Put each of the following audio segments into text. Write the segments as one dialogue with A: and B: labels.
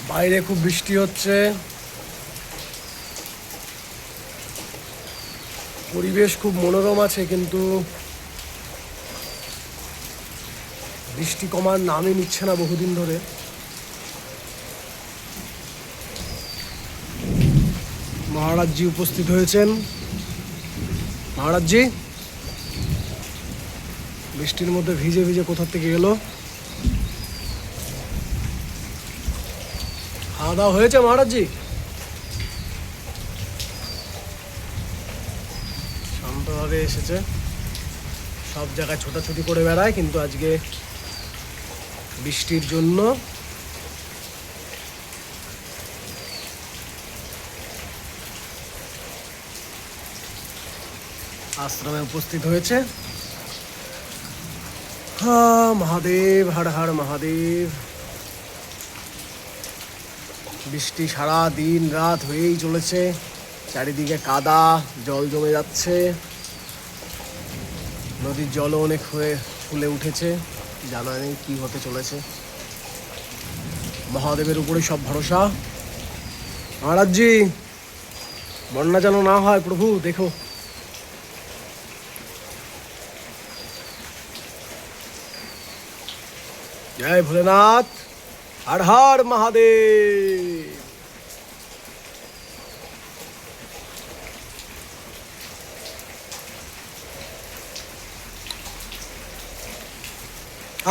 A: বাইরে খুব বৃষ্টি হচ্ছে, পরিবেশ খুব মনোরম আছে, কিন্তু বৃষ্টি কমার নামই নিচ্ছে না বহুদিন ধরে। মহারাজজি উপস্থিত হয়েছেন। মহারাজজি বৃষ্টির মধ্যে ভিজে ভিজে কোথা থেকে এলো? খাওয়া দাওয়া হয়েছে মহারাজজি? শান্তভাবে এসেছে, সব জায়গায় ছোটাছুটি করে বেড়ায়, কিন্তু আজকে বৃষ্টির জন্য আশ্রমে উপস্থিত হয়েছে। হা মহাদেব, হর হর মহাদেব। বৃষ্টি সারা দিন রাত হয়েই চলেছে, চারিদিকে কাদা, জল জমে যাচ্ছে, নদীর জলও অনেক হয়ে ফুলে উঠেছে, জানা নেই কি হতে চলেছে। মহাদেবের উপরে সব ভরসা। মহারাজজি বন্যা যেন না হয় প্রভু, দেখো। জয় ভোলেনাথ, হর হর মহাদেব।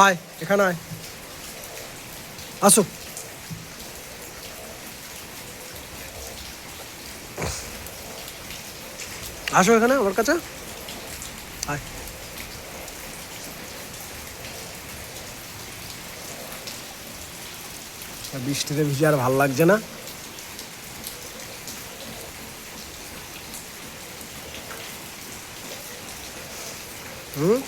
A: আয় এখানে আয়, আসো। আসো এখানে আমার কাছে, আয়। বৃষ্টিতে ভিজে আর ভাল লাগছে না। হুম।